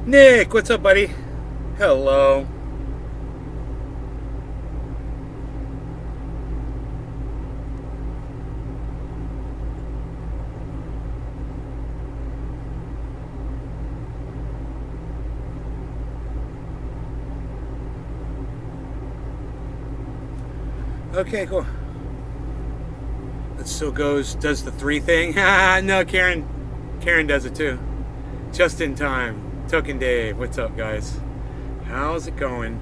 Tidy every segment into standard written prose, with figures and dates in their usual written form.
Nick, what's up, buddy? Hello. Okay, cool. It still does the three thing. No, Karen does it too. Just in time. Token Dave, what's up, guys? How's it going?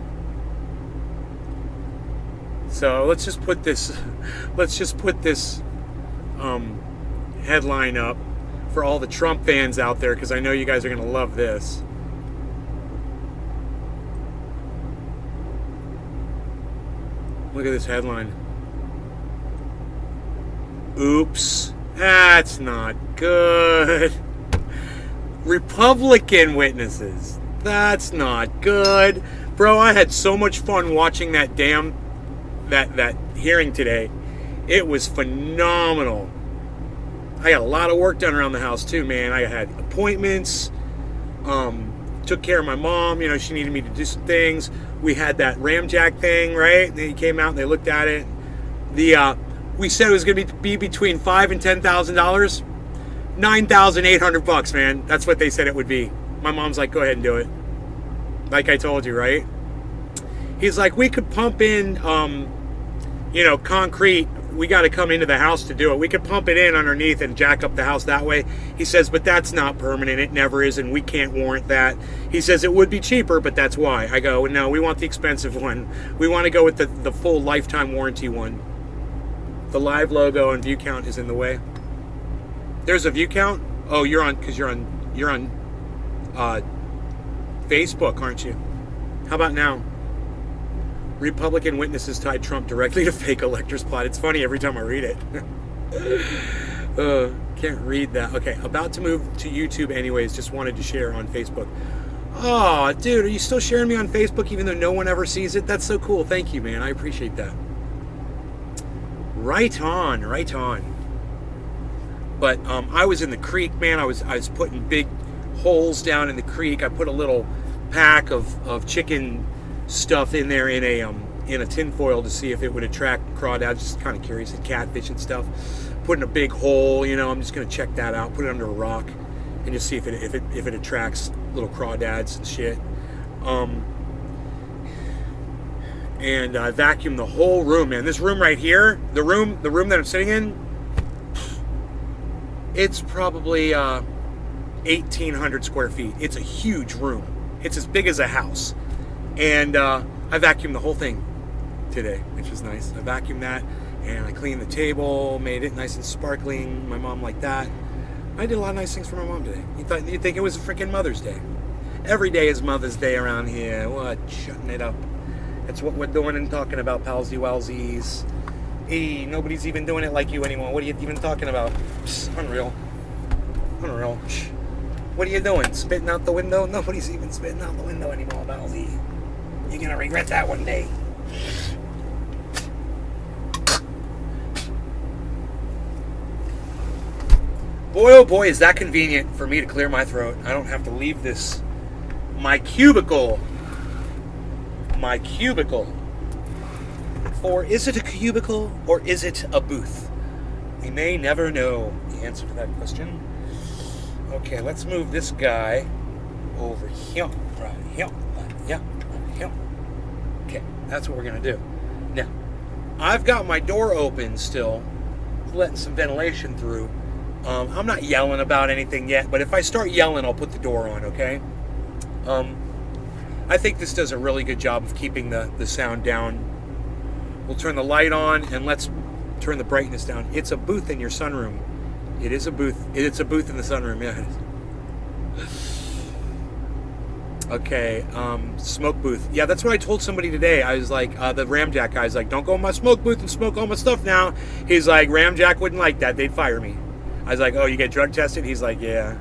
So let's just put this headline up for all the Trump fans out there, because I know you guys are going to love this. Look at this headline. Oops, that's not good. Republican witnesses. That's not good. Bro, I had so much fun watching that that hearing today. It was phenomenal. I got a lot of work done around the house too, man. I had appointments. Took care of my mom. You know, she needed me to do some things. We had that Ramjack thing, right? They came out and they looked at it. We said it was going to be between $5,000 and $10,000. $9,800, man. That's what they said it would be. My mom's like, go ahead and do it. Like I told you, right? He's like, we could pump in, concrete. We got to come into the house to do it. We could pump it in underneath and jack up the house that way. He says, but that's not permanent. It never is, and we can't warrant that. He says it would be cheaper, but that's why. I go, no, we want the expensive one. We want to go with the full lifetime warranty one. The live logo and view count is in the way. There's a view count? Oh, you're on Facebook, aren't you? How about now? Republican witnesses tied Trump directly to fake electors plot. It's funny every time I read it. Can't read that. Okay, about to move to YouTube anyways. Just wanted to share on Facebook. Oh, dude, are you still sharing me on Facebook even though no one ever sees it? That's so cool. Thank you, man. I appreciate that. Right on, right on. But I was in the creek, man. I was putting big holes down in the creek. I put a little pack of chicken stuff in there in a tin foil to see if it would attract crawdads. Just kind of curious, and catfish and stuff. Put in a big hole, I'm just gonna check that out. Put it under a rock and just see if it attracts little crawdads and shit. And I vacuumed the whole room, man. This room right here, the room that I'm sitting in, it's probably 1,800 square feet. It's a huge room. It's as big as a house. And I vacuumed the whole thing today, which was nice. I vacuumed that, and I cleaned the table, made it nice and sparkling. My mom liked that. I did a lot of nice things for my mom today. You'd think it was a freaking Mother's Day. Every day is Mother's Day around here. What? Shutting it up. That's what we're doing and talking about, palsy walsies. Hey, nobody's even doing it like you anymore. What are you even talking about? Psst, unreal. Unreal. What are you doing? Spitting out the window? Nobody's even spitting out the window anymore, palsy. You're gonna regret that one day. Boy, oh boy, is that convenient for me to clear my throat. I don't have to leave my cubicle. Or is it a cubicle or is it a booth? We may never know the answer to that question. Okay, let's move this guy over here. Right here. Right here. Okay, that's what we're going to do. Now, I've got my door open still, letting some ventilation through. I'm not yelling about anything yet, but if I start yelling, I'll put the door on, okay? I think this does a really good job of keeping the sound down. We'll turn the light on, and let's turn the brightness down. It's a booth in your sunroom. It is a booth. It's a booth in the sunroom, yeah. Okay, smoke booth. Yeah, that's what I told somebody today. I was like, the Ramjack guy's like, don't go in my smoke booth and smoke all my stuff now. He's like, Ramjack wouldn't like that. They'd fire me. I was like, oh, you get drug tested? He's like, yeah.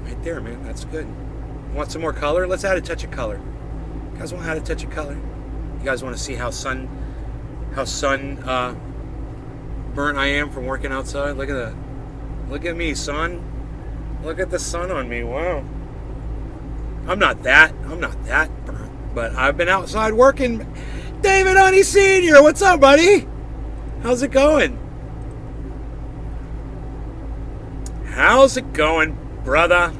Right there, man. That's good. Want some more color? Let's add a touch of color. You guys want to add a touch of color? You guys want to see how sun burnt I am from working outside. Look at that. Look at me, son. Look at the sun on me. Wow. I'm not that burnt, but I've been outside working. David Honey Sr., what's up, buddy? How's it going? How's it going, brother?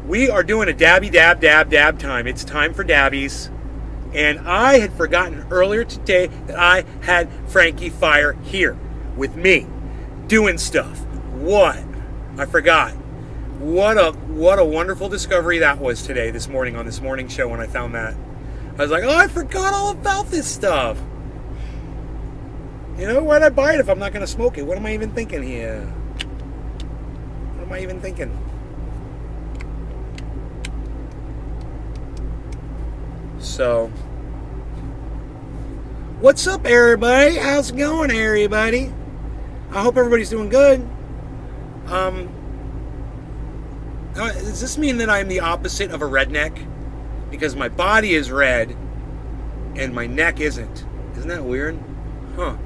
We are doing a dabby dab time. It's time for dabbies. And I had forgotten earlier today that I had Frankie Fire here with me doing stuff. What? I forgot. What a wonderful discovery that was this morning on this morning show when I found that. I was like, oh, I forgot all about this stuff. You know, why'd I buy it if I'm not going to smoke it? What am I even thinking here? What am I even thinking? So, what's up, everybody? How's it going, everybody? I hope everybody's doing good. Does this mean that I'm the opposite of a redneck? Because my body is red and my neck isn't. Isn't that weird? Huh.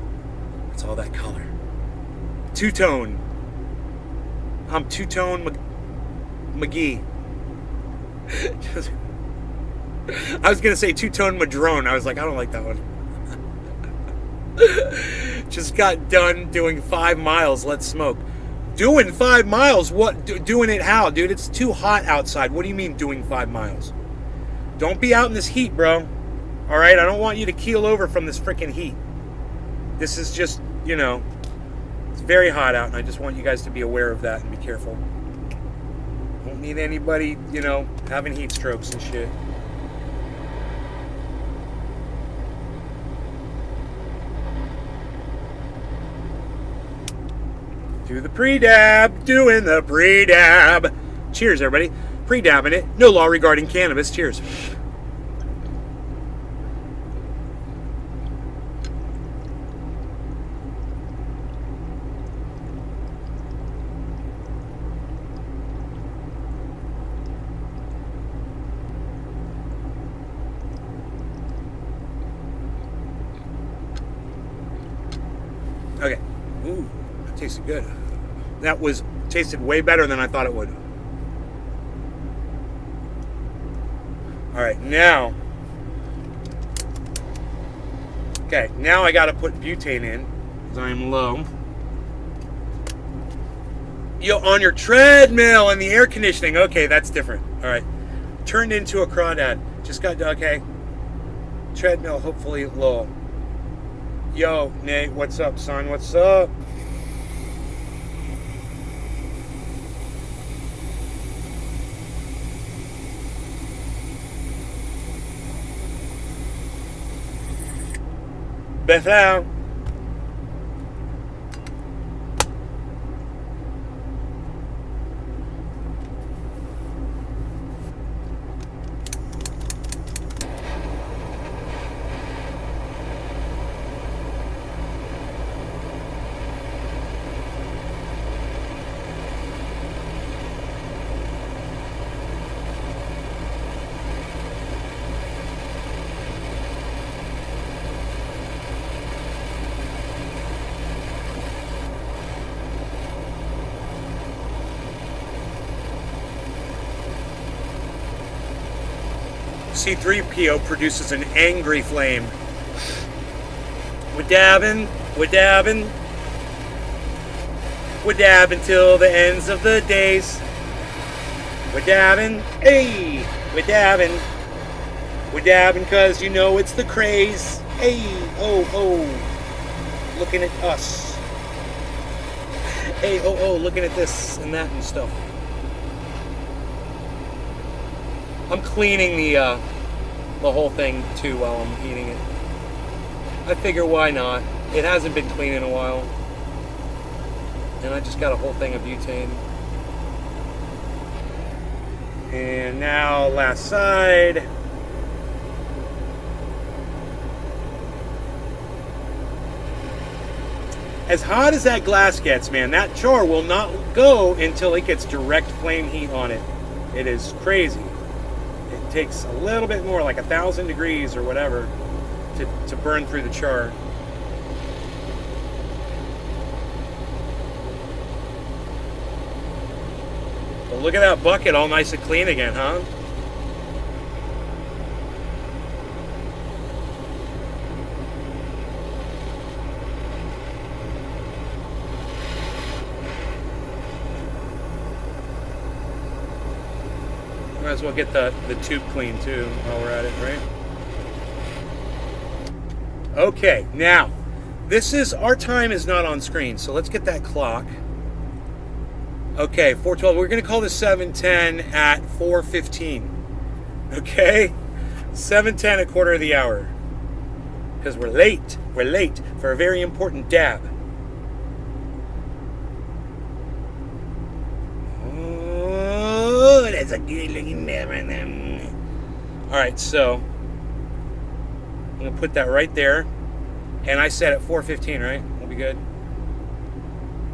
It's all that color. Two-tone. I'm two-tone McGee. I was going to say two-tone Madrone. I was like, I don't like that one. Just got done doing 5 miles. Let's smoke. Doing 5 miles? What? Doing it how, dude? It's too hot outside. What do you mean doing 5 miles? Don't be out in this heat, bro. All right? I don't want you to keel over from this freaking heat. This is just, you know, it's very hot out, and I just want you guys to be aware of that and be careful. Don't need anybody, you know, having heat strokes and shit. Do the pre-dab, doing the pre-dab. Cheers, everybody. Pre-dabbing it. No law regarding cannabis. Cheers. Okay. Ooh, that tasted good. That tasted way better than I thought it would. All right, now. Okay, now I got to put butane in because I'm low. Yo, on your treadmill and the air conditioning. Okay, that's different. All right. Turned into a crawdad. Just got, okay. Treadmill, hopefully low. Yo, Nate, what's up, son? What's up? Bethel. C3PO produces an angry flame. We're dabbing till the ends of the days. We're dabbing, hey, we're dabbing cause you know it's the craze. Hey, oh, looking at us. Hey, oh, looking at this and that and stuff. I'm cleaning the whole thing too while I'm eating it. I figure why not? It hasn't been clean in a while. And I just got a whole thing of butane. And now last side. As hot as that glass gets, man, that char will not go until it gets direct flame heat on it. It is crazy. It takes a little bit more, like 1,000 degrees or whatever, to burn through the char. Well, look at that bucket, all nice and clean again, huh? Might as well get the tube clean too while we're at it, right? Okay, now, our time is not on screen, so let's get that clock. Okay, 4:12. We're going to call this 7:10 at 4:15. Okay? 7:10, a quarter of the hour. Because we're late. We're late for a very important dab. Oh, that's a good looking dab right there. Alright, so I'm going to put that right there. And I said at 4:15, right? We'll be good.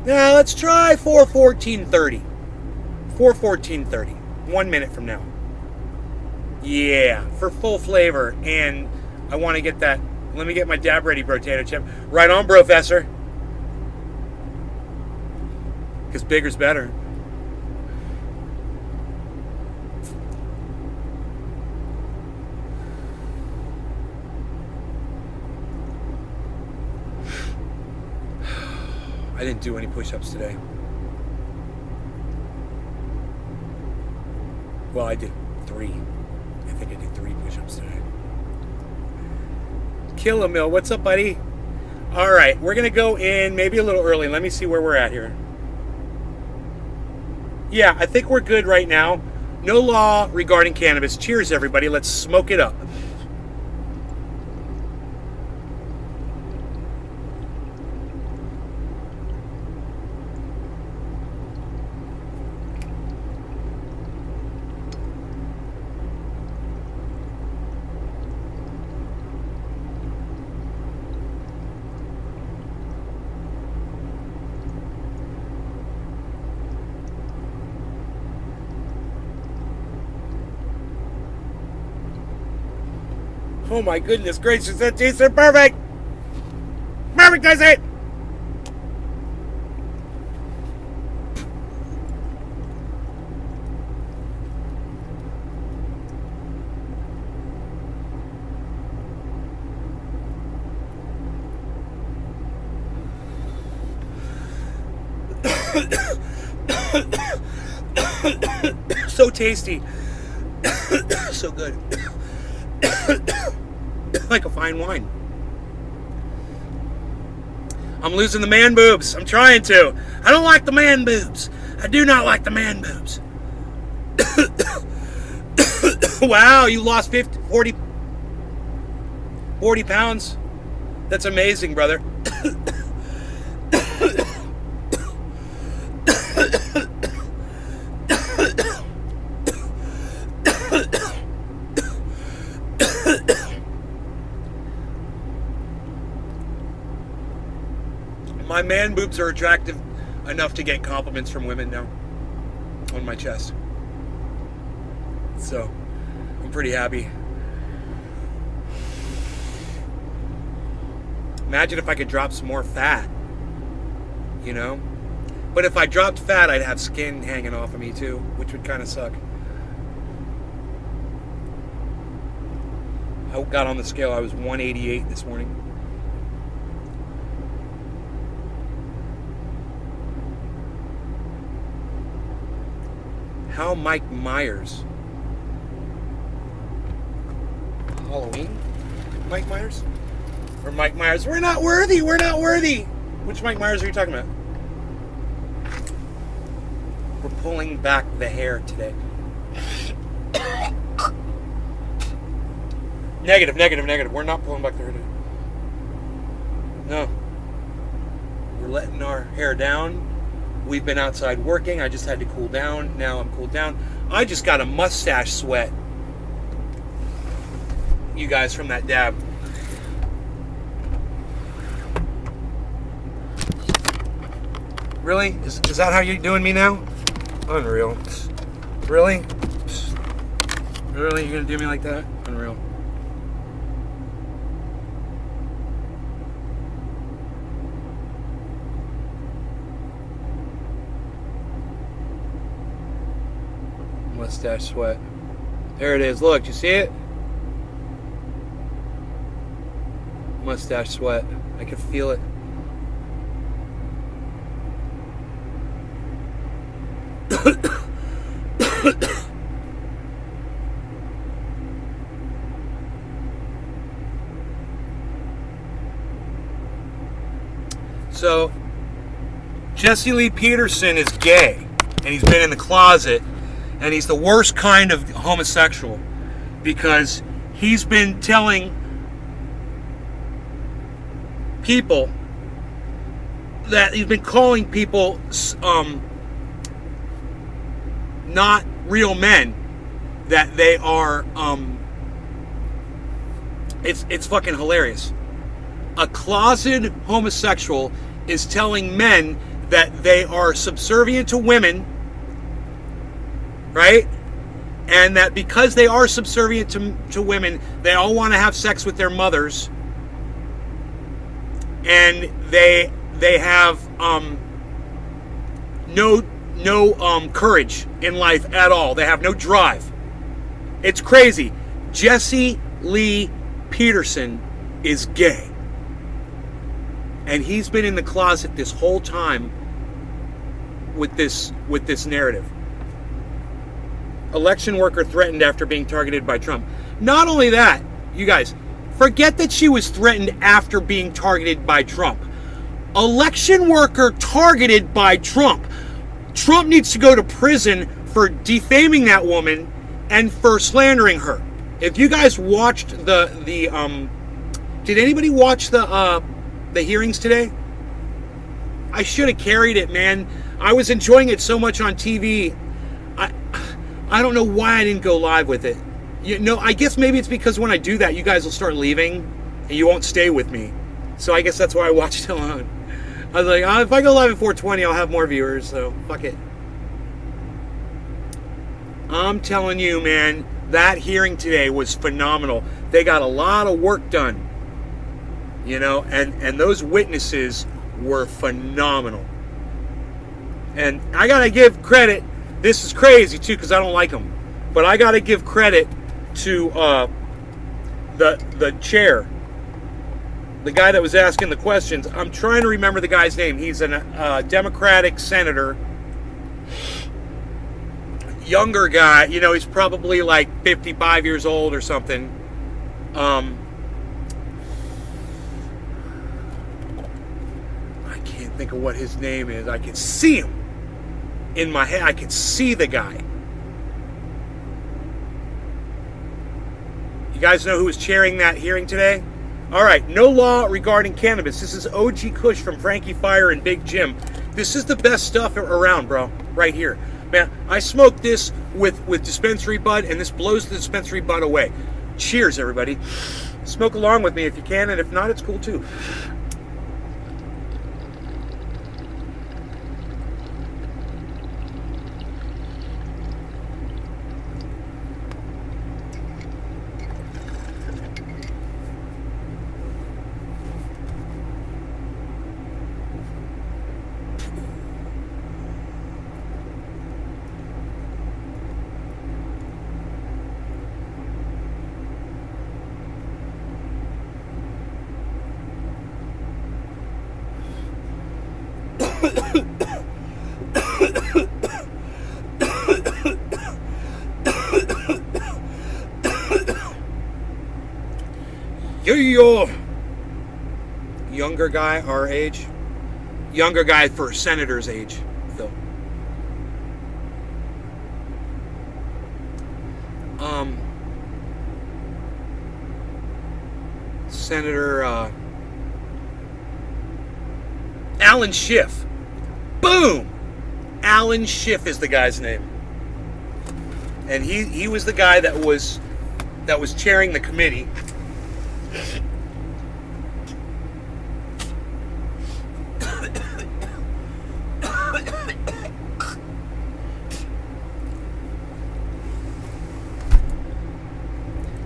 Now let's try 4:14:30. 4:14:30. 1 minute from now. Yeah, for full flavor. And I want to get that. Let me get my dab ready, potato chip. Right on, Professor. Because bigger's better. I didn't do any push-ups today. Well, I did 3. I think I did 3 push-ups today. Kill a Mill, what's up, buddy? All right, we're gonna go in maybe a little early. Let me see where we're at here. Yeah, I think we're good right now. No law regarding cannabis. Cheers, everybody. Let's smoke it up. Oh my goodness gracious, that tasted perfect! Perfect, does it? So tasty. So good. Like a fine wine. I'm losing the man boobs. I'm trying to. I don't like the man boobs. I do not like the man boobs. Wow, you lost 40 pounds. That's amazing, brother. My man boobs are attractive enough to get compliments from women now on my chest. So, I'm pretty happy. Imagine if I could drop some more fat, you know? But if I dropped fat, I'd have skin hanging off of me too, which would kind of suck. I got on the scale, I was 188 this morning. How Mike Myers? Halloween? Mike Myers? Or Mike Myers? We're not worthy! We're not worthy! Which Mike Myers are you talking about? We're pulling back the hair today. Negative, negative, negative. We're not pulling back the hair today. No. We're letting our hair down. We've been outside working. I just had to cool down. Now I'm cooled down. I just got a mustache sweat. You guys, from that dab. Really? Is that how you're doing me now? Unreal. Really? Really? You're gonna do me like that? Unreal. Mustache sweat. There it is. Look, you see it? Mustache sweat. I can feel it. So, Jesse Lee Peterson is gay, and he's been in the closet, and he's the worst kind of homosexual because he's been telling people that he's been calling people not real men, that they are it's fucking hilarious. A closeted homosexual is telling men that they are subservient to women, right? And that because they are subservient to women, they all want to have sex with their mothers, and they have no courage in life at all. They have no drive. It's crazy. Jesse Lee Peterson is gay. And he's been in the closet this whole time with this narrative. Election worker threatened after being targeted by Trump. Not only that, you guys, forget that she was threatened after being targeted by Trump. Election worker targeted by Trump. Trump needs to go to prison for defaming that woman and for slandering her. If you guys watched did anybody watch the hearings today? I should have carried it, man. I was enjoying it so much on TV. I don't know why I didn't go live with it. You know, I guess maybe it's because when I do that, you guys will start leaving and you won't stay with me. So I guess that's why I watched it alone. I was like, if I go live at 4:20, I'll have more viewers, so fuck it. I'm telling you, man, that hearing today was phenomenal. They got a lot of work done. You know, and those witnesses were phenomenal. And I gotta give credit. This is crazy too, because I don't like them. But I gotta give credit to the chair, the guy that was asking the questions. I'm trying to remember the guy's name. He's a Democratic senator, younger guy. You know, he's probably like 55 years old or something. Think of what his name is. I can see him in my head. I can see the guy. You guys know who was chairing that hearing today? All right, no law regarding cannabis. This is OG Kush from Frankie Fire and Big Jim. This is the best stuff around, bro. Right here, man. I smoke this with dispensary bud, and this blows the dispensary bud away. Cheers, everybody. Smoke along with me if you can, and if not, it's cool too. Younger guy our age, younger guy for senator's age, Phil. Senator Alan Schiff. Boom! Alan Schiff is the guy's name, and he was the guy that was chairing the committee.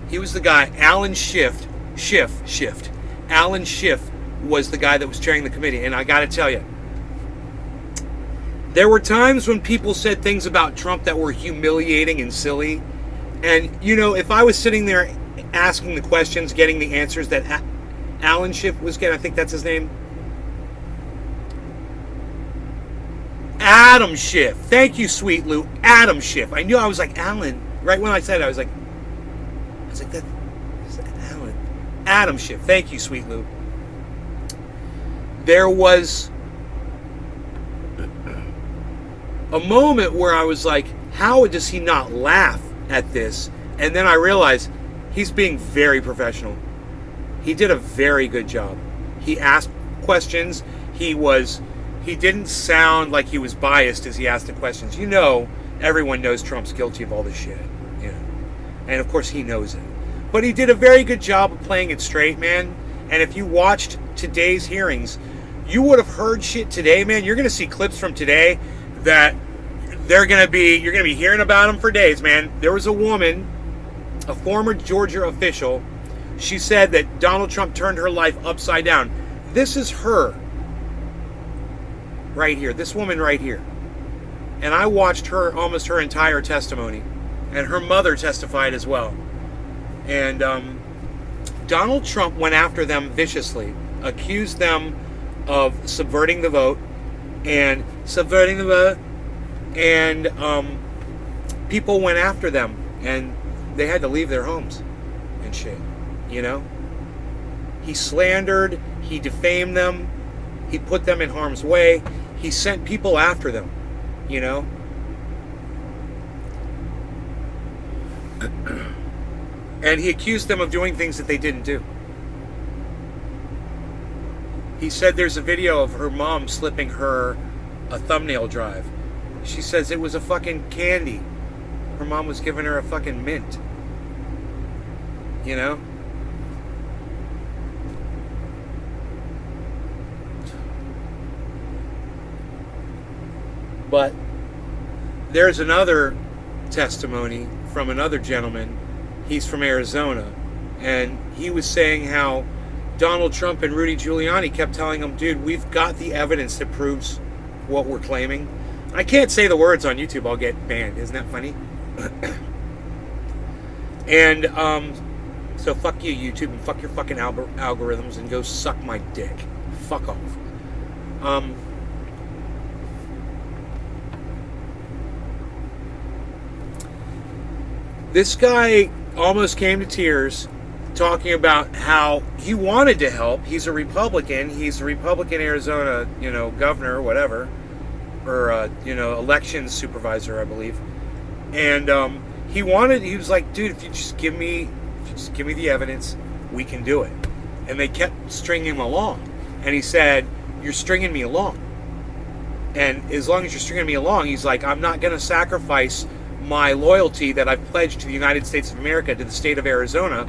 He was the guy, Alan Schiff. Alan Schiff was the guy that was chairing the committee, and I got to tell you, There were times when people said things about Trump that were humiliating and silly. And, you know, if I was sitting there asking the questions, getting the answers that Alan Schiff was getting, I think that's his name. Adam Schiff. Thank you, Sweet Lou. Adam Schiff. I knew I was like, Alan. Right when I said it, I was like, that is Alan. Adam Schiff. Thank you, Sweet Lou. There was a moment where I was like, how does he not laugh at this? And then I realized he's being very professional. He did a very good job. He asked questions. He didn't sound like he was biased as he asked the questions. You know, everyone knows Trump's guilty of all this shit. You know, and of course he knows it. But he did a very good job of playing it straight, man. And if you watched today's hearings, you would have heard shit today, man. You're gonna see clips from today that you're gonna be hearing about them for days, man. There was a woman, a former Georgia official. She said that Donald Trump turned her life upside down. This is her right here, this woman right here. And I watched almost her entire testimony. And her mother testified as well. And Donald Trump went after them viciously, accused them of subverting the vote, and people went after them, and they had to leave their homes and shit, you know? He slandered, he defamed them, he put them in harm's way, he sent people after them, you know? And he accused them of doing things that they didn't do. He said there's a video of her mom slipping her a thumbnail drive. She says it was a fucking candy. Her mom was giving her a fucking mint. You know? But there's another testimony from another gentleman. He's from Arizona. And he was saying how Donald Trump and Rudy Giuliani kept telling him, dude, we've got the evidence that proves what we're claiming. I can't say the words on YouTube. I'll get banned. Isn't that funny? And so fuck you, YouTube, and fuck your fucking algorithms, and go suck my dick. Fuck off. This guy almost came to tears talking about how he wanted to help. He a Republican Arizona, you know, governor or whatever, or you know, elections supervisor, I believe. And he was like, dude, if you just give me the evidence, we can do it. And they kept stringing him along. And he said, you're stringing me along. And as long as you're stringing me along, he's like, I'm not going to sacrifice my loyalty that I've pledged to the United States of America, to the state of Arizona,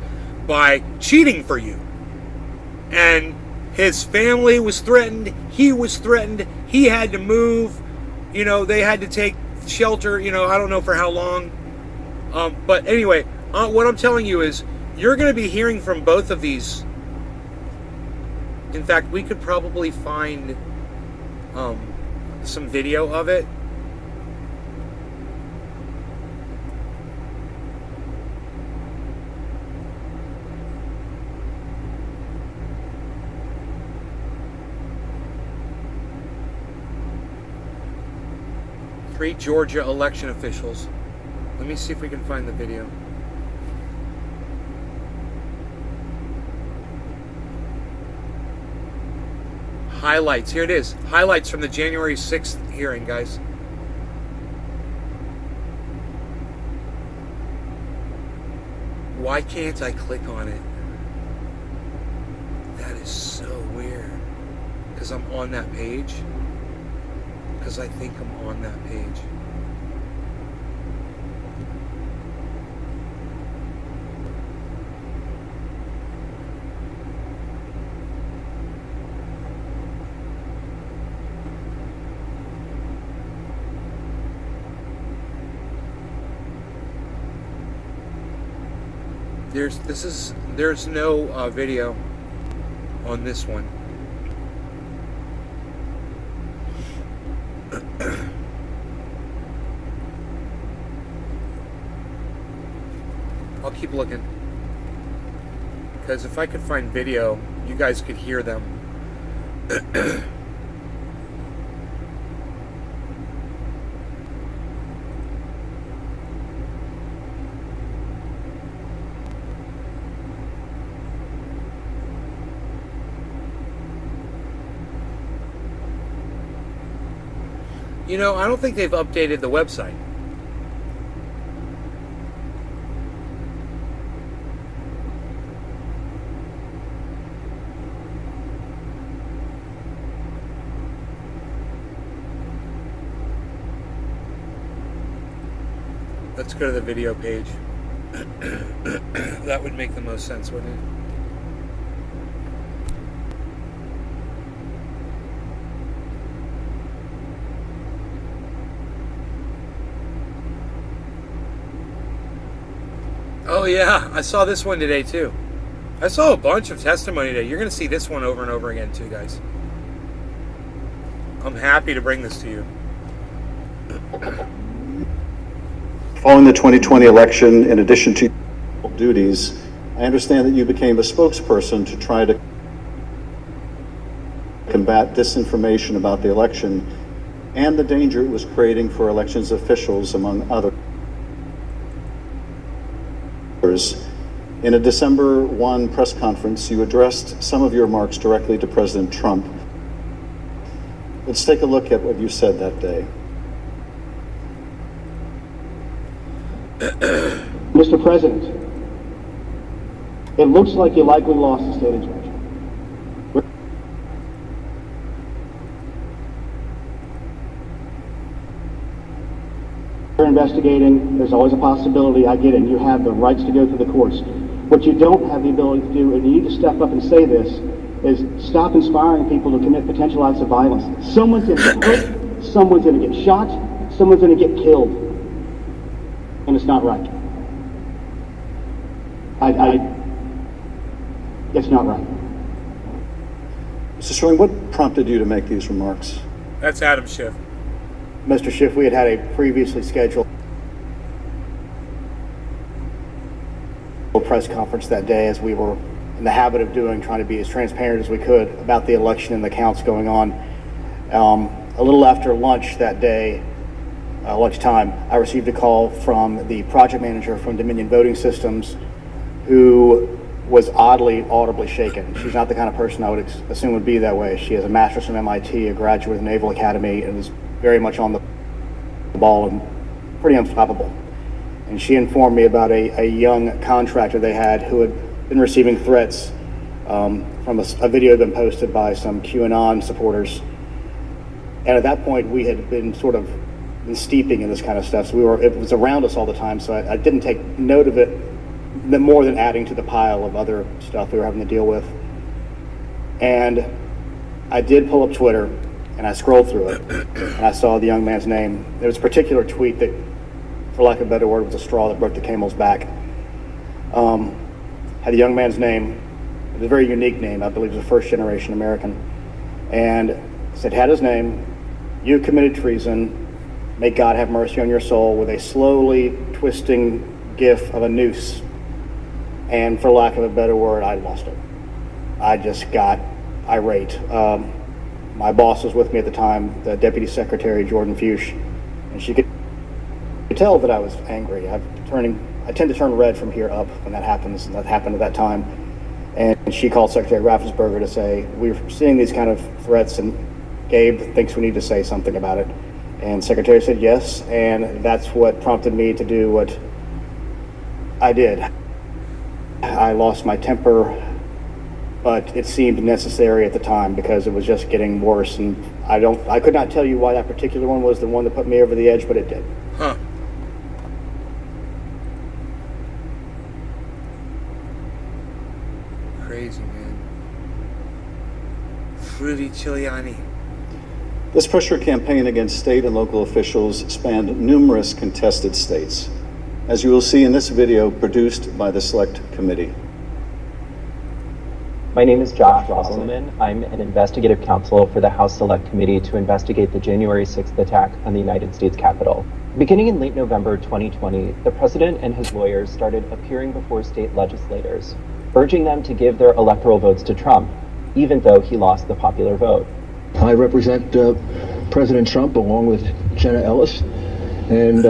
by cheating for you. And his family was threatened. He was threatened. He had to move. You know, they had to take shelter, you know, I don't know for how long. But anyway, what I'm telling you is, you're going to be hearing from both of these. In fact, we could probably find some video of it. Three Georgia election officials. Let me see if we can find the video. Highlights. Here it is. Highlights from the January 6th hearing, guys. Why can't I click on it? That is so weird. Because I'm on that page. Because I think I'm on that page. There's no video on this one. I'll keep looking. Because if I could find video, you guys could hear them. You know, I don't think they've updated the website. Let's go to the video page. That would make the most sense, wouldn't it? Oh yeah, I saw this one today too. I saw a bunch of testimony today. You're going to see this one over and over again too, guys. I'm happy to bring this to you. Following the 2020 election, in addition to duties, I understand that you became a spokesperson to try to combat disinformation about the election and the danger it was creating for elections officials, among others. In a December 1 press conference, you addressed some of your remarks directly to President Trump. Let's take a look at what you said that day. Mr. President, it looks like you likely lost the state of Georgia. We're investigating. There's always a possibility. I get it. You have the rights to go through the courts. What you don't have the ability to do, and you need to step up and say this, is stop inspiring people to commit potential acts of violence. Someone's going to get hurt, someone's going to get shot, someone's going to get killed. And it's not right. It's not right. Mr. Sterling, what prompted you to make these remarks? That's Adam Schiff. Mr. Schiff, we had a previously scheduled press conference that day, as we were in the habit of doing, trying to be as transparent as we could about the election and the counts going on. A little after lunch that day, lunchtime, I received a call from the project manager from Dominion Voting Systems, who was oddly, audibly shaken. She's not the kind of person I would assume would be that way. She has a master's from MIT, a graduate of the Naval Academy, and is very much on the ball and pretty unflappable. And she informed me about a young contractor they had who had been receiving threats from a video had been posted by some QAnon supporters. And at that point, we had been sort of steeping in this kind of stuff. So it was around us all the time. So I didn't take note of it more than adding to the pile of other stuff we were having to deal with. And I did pull up Twitter and I scrolled through it and I saw the young man's name. There was a particular tweet that, for lack of a better word, was a straw that broke the camel's back. Had the young man's name. It was a very unique name. I believe it was a first generation American. And said, had his name, "You committed treason. May God have mercy on your soul," with a slowly twisting gif of a noose. And for lack of a better word, I lost it. I just got irate. My boss was with me at the time, the Deputy Secretary, Jordan Fuchs, and she could tell that I was angry. I tend to turn red from here up when that happens, and that happened at that time. And she called Secretary Raffensperger to say, "We're seeing these kind of threats, and Gabe thinks we need to say something about it." And Secretary said yes, and that's what prompted me to do what I did. I lost my temper, but it seemed necessary at the time because it was just getting worse, and I could not tell you why that particular one was the one that put me over the edge, but it did. Huh. Crazy, man. Rudy Giuliani. This pressure campaign against state and local officials spanned numerous contested states, as you will see in this video produced by the Select Committee. My name is Josh Rosselman. I'm an investigative counsel for the House Select Committee to investigate the January 6th attack on the United States Capitol. Beginning in late November 2020, the president and his lawyers started appearing before state legislators, urging them to give their electoral votes to Trump, even though he lost the popular vote. I represent President Trump along with Jenna Ellis, and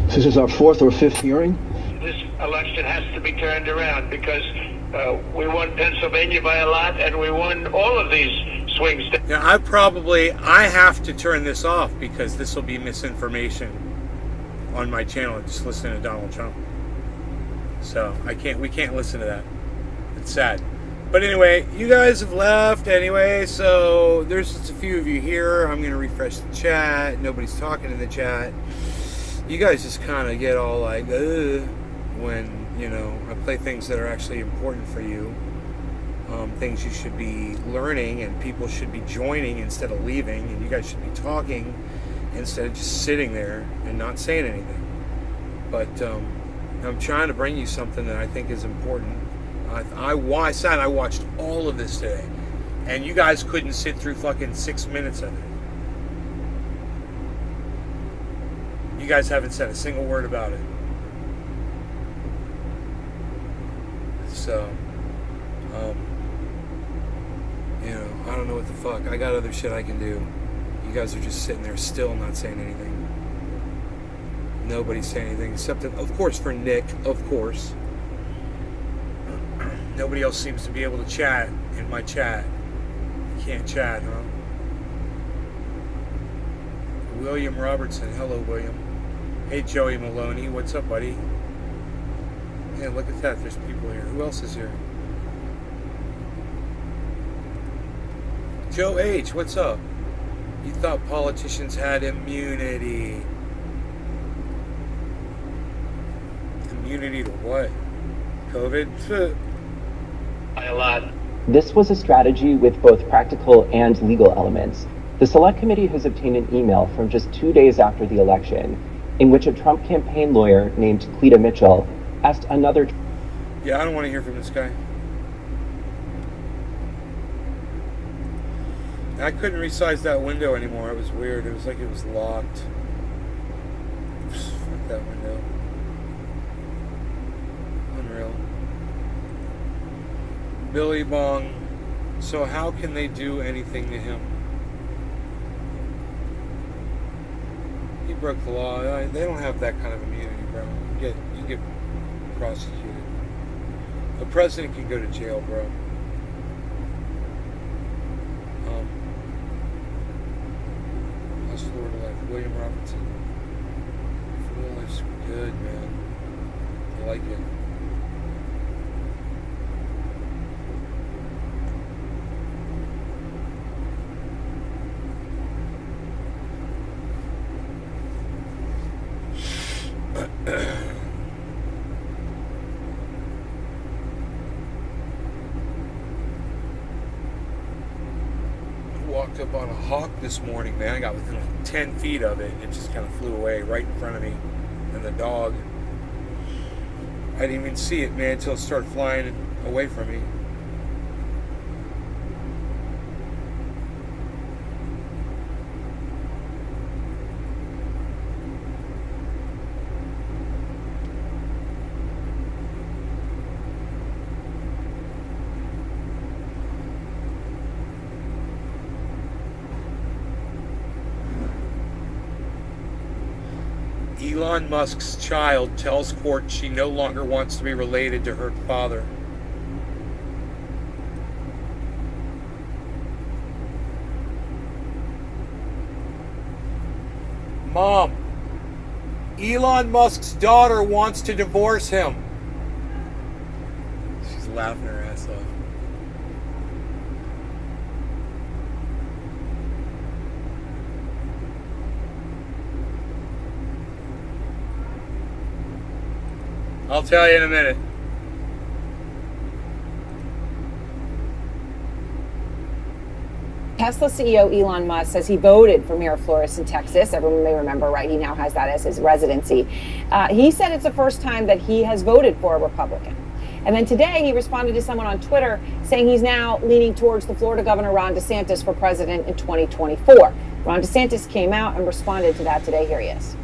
this is our fourth or fifth hearing. This election has to be turned around because we won Pennsylvania by a lot, and we won all of these swing states. Now, I have to turn this off because this will be misinformation on my channel. Just listen to Donald Trump. So we can't listen to that. It's sad. But anyway, you guys have left anyway, so there's just a few of you here. I'm going to refresh the chat. Nobody's talking in the chat. You guys just kind of get all like, when, you know, I play things that are actually important for you. Things you should be learning and people should be joining instead of leaving. And you guys should be talking instead of just sitting there and not saying anything. But I'm trying to bring you something that I think is important. I watched all of this today, and you guys couldn't sit through fucking 6 minutes of it. You guys haven't said a single word about it. So, you know, I don't know what the fuck. I got other shit I can do. You guys are just sitting there still not saying anything. Nobody's saying anything except, of course, for Nick, of course. Nobody else seems to be able to chat in my chat. You can't chat, huh? William Robertson. Hello, William. Hey, Joey Maloney. What's up, buddy? Yeah, look at that. There's people here. Who else is here? Joe H. What's up? You thought politicians had immunity. Immunity to what? COVID? A lot. This was a strategy with both practical and legal elements. The Select Committee has obtained an email from just 2 days after the election, in which a Trump campaign lawyer named Cleta Mitchell asked another... Yeah, I don't want to hear from this guy. I couldn't resize that window anymore. It was weird. It was like it was locked. Fuck that window. Unreal. Billy Bong. So how can they do anything to him? He broke the law. They don't have that kind of immunity, bro. You get prosecuted. A president can go to jail, bro. How's Florida Life? William Robertson. Florida Life's good, man. I like it. Walked up on a hawk this morning, man. I got within like 10 feet of it. It just kind of flew away right in front of me. And the dog, I didn't even see it, man, until it started flying away from me. Elon Musk's child tells court she no longer wants to be related to her father. Mom, Elon Musk's daughter wants to divorce him. She's laughing her ass off. I'll tell you in a minute. Tesla CEO Elon Musk says he voted for Miraflores in Texas. Everyone may remember, right? He now has that as his residency. He said it's the first time that he has voted for a Republican. And then today he responded to someone on Twitter saying he's now leaning towards the Florida Governor Ron DeSantis for president in 2024. Ron DeSantis came out and responded to that today. Here he is.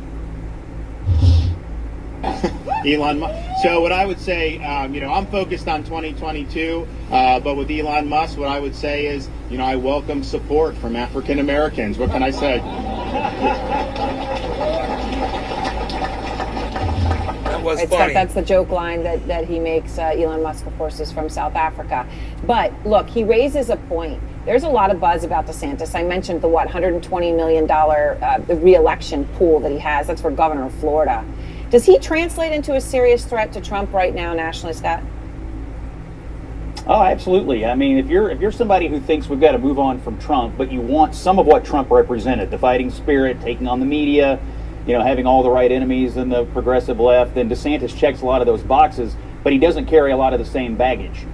Elon Musk. So what I would say, I'm focused on 2022, but with Elon Musk, what I would say is, I welcome support from African Americans. What can I say? That was funny. That's the joke line that he makes. Elon Musk, of course, is from South Africa. But look, he raises a point. There's a lot of buzz about DeSantis. I mentioned the $120 million the re-election pool that he has. That's for governor of Florida. Does he translate into a serious threat to Trump right now nationally, Scott? Oh, absolutely. I mean, if you're somebody who thinks we've got to move on from Trump, but you want some of what Trump represented, the fighting spirit, taking on the media, having all the right enemies in the progressive left, then DeSantis checks a lot of those boxes, but he doesn't carry a lot of the same baggage.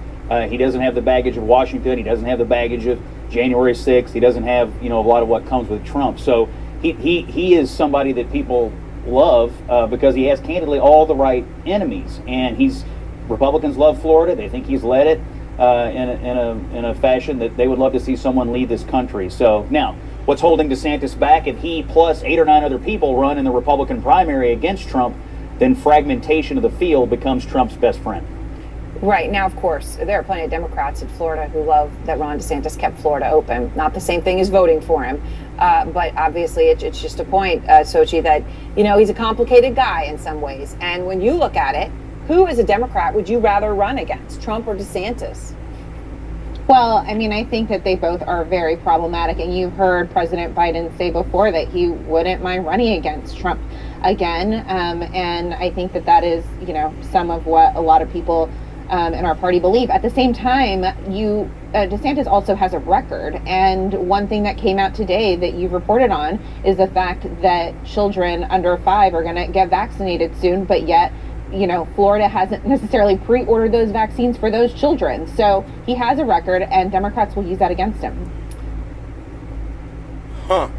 He doesn't have the baggage of Washington. He doesn't have the baggage of January 6th. He doesn't have, a lot of what comes with Trump. So he is somebody that people love because he has candidly all the right enemies, and Republicans love Florida. They think he's led it in a fashion that they would love to see someone lead this country. So now, what's holding DeSantis back? If he plus 8 or 9 other people run in the Republican primary against Trump, then fragmentation of the field becomes Trump's best friend. Right. Now, of course, there are plenty of Democrats in Florida who love that Ron DeSantis kept Florida open. Not the same thing as voting for him. But obviously, it's just a point, Sochi, that, he's a complicated guy in some ways. And when you look at it, who as a Democrat would you rather run against, Trump or DeSantis? Well, I mean, I think that they both are very problematic. And you've heard President Biden say before that he wouldn't mind running against Trump again. And I think that is, some of what a lot of people in our party believe. At the same time, DeSantis also has a record, and one thing that came out today that you reported on is the fact that children under 5 are going to get vaccinated soon, but yet, Florida hasn't necessarily pre-ordered those vaccines for those children. So he has a record, and Democrats will use that against him. Huh.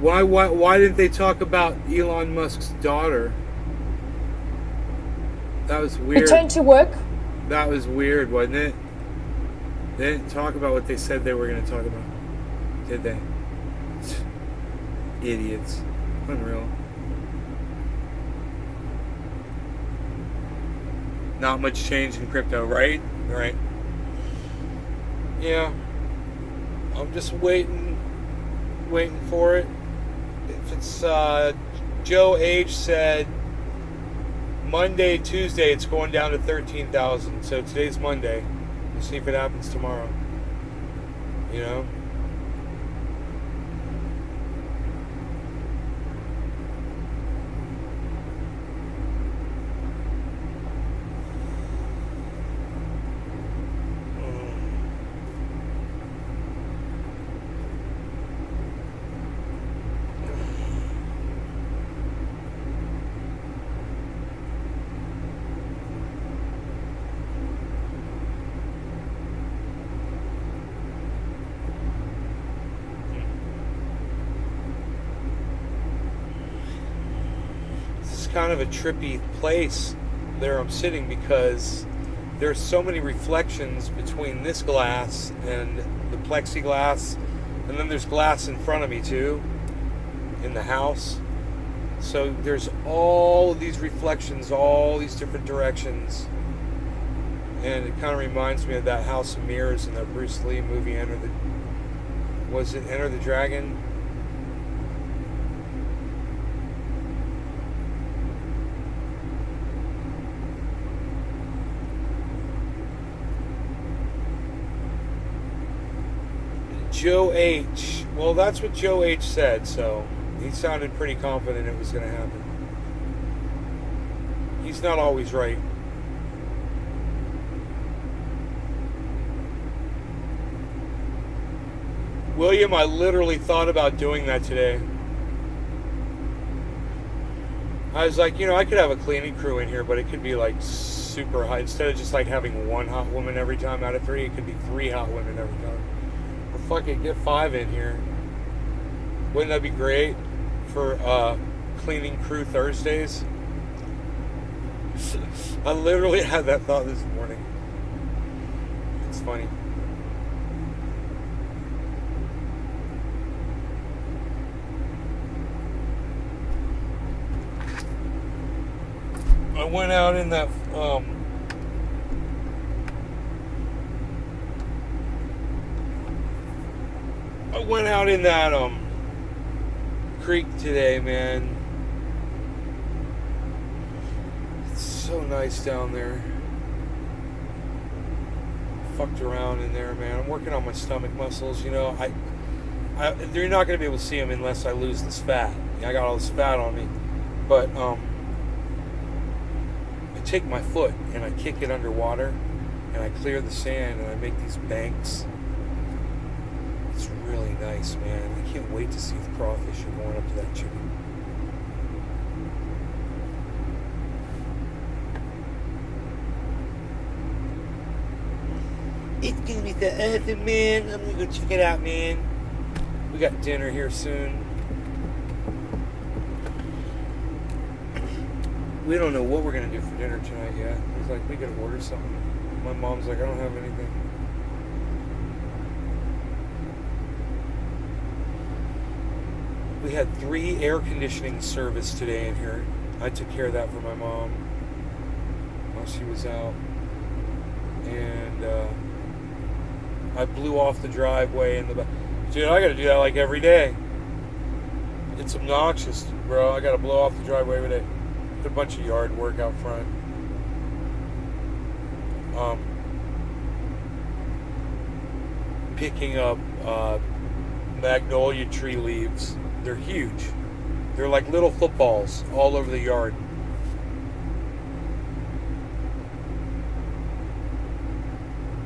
Why didn't they talk about Elon Musk's daughter? That was weird. Return to work. That was weird, wasn't it? They didn't talk about what they said they were going to talk about, did they? Idiots. Unreal. Not much change in crypto, right? Right. Yeah. I'm just waiting for it. If it's Joe H said Monday, Tuesday, it's going down to 13,000. So today's Monday. We'll see if it happens tomorrow. Kind of a trippy place there I'm sitting because there's so many reflections between this glass and the plexiglass, and then there's glass in front of me too in the house. So there's all of these reflections, all these different directions, and it kind of reminds me of that House of Mirrors in that Bruce Lee movie, Enter the Dragon? Joe H. Well, that's what Joe H. said, so he sounded pretty confident it was going to happen. He's not always right. William, I literally thought about doing that today. I was like, I could have a cleaning crew in here, but it could be like super hot. Instead of just like having one hot woman every time out of 3, it could be 3 hot women every time. Fuck it, get 5 in here. Wouldn't that be great for cleaning crew Thursdays? I literally had that thought this morning. It's funny. I went out in that creek today, man. It's so nice down there. Fucked around in there, man. I'm working on my stomach muscles. You know, you're not going to be able to see them unless I lose this fat. I got all this fat on me, but I take my foot and I kick it underwater, and I clear the sand, and I make these banks. It's really nice, man. I can't wait to see the crawfish are going up to that chicken. It's gonna be the awesome, man. I'm gonna go check it out, man. We got dinner here soon. We don't know what we're gonna do for dinner tonight yet. He's like, we gotta order something. My mom's like, I don't have anything. We had 3 air conditioning service today in here. I took care of that for my mom while she was out. And I blew off the driveway in the back. Dude, I gotta do that like every day. It's obnoxious, bro. I gotta blow off the driveway every day. Did a bunch of yard work out front. Picking up magnolia tree leaves. They're huge. They're like little footballs all over the yard.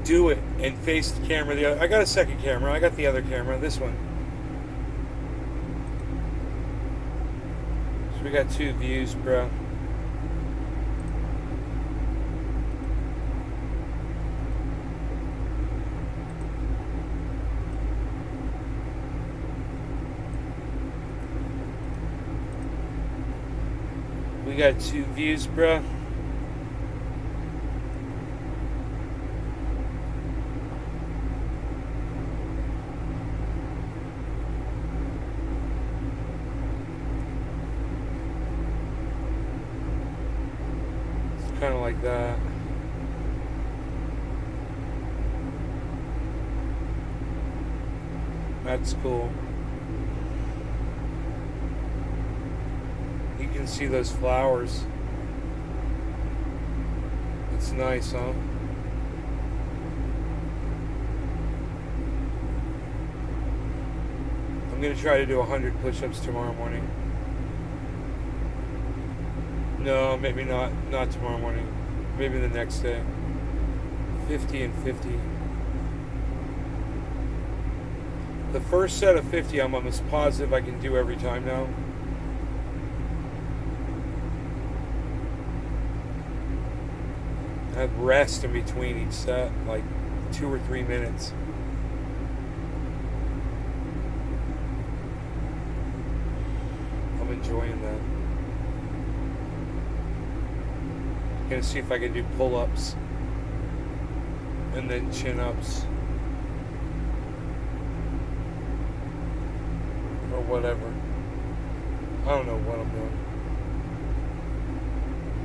Do it and face the camera. I got a second camera. I got the other camera. This one. So we got 2 views, bro. We got 2 views, bro. Kind of like that. That's cool. You can see those flowers. It's nice, huh? I'm gonna try to do 100 push-ups tomorrow morning. No, maybe not. Not tomorrow morning. Maybe the next day. 50 and 50. The first set of 50, I'm almost positive I can do every time now. I have rest in between each set, like 2 or 3 minutes. I'm enjoying that. Gonna see if I can do pull-ups and then chin-ups or whatever. I don't know what I'm doing.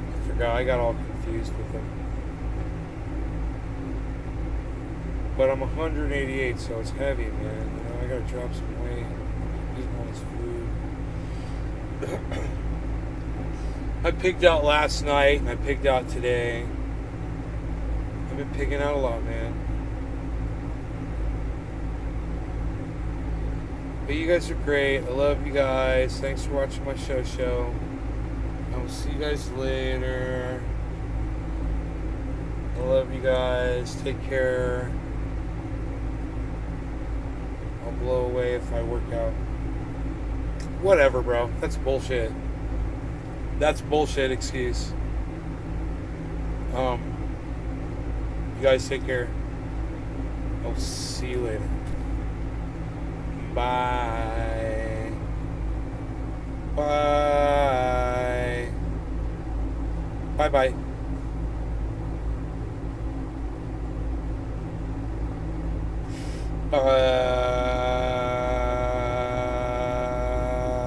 I forgot. I got all confused with them. But I'm 188, so it's heavy, man. You know, I gotta drop some weight. Eating all this food. I pigged out last night and I pigged out today. I've been pigging out a lot, man. But you guys are great. I love you guys. Thanks for watching my show. I will see you guys later. I love you guys. Take care. I'll blow away if I work out. Whatever, bro. That's bullshit. That's bullshit excuse. You guys take care. I'll see you later. Bye. Bye. Bye-bye. Bye.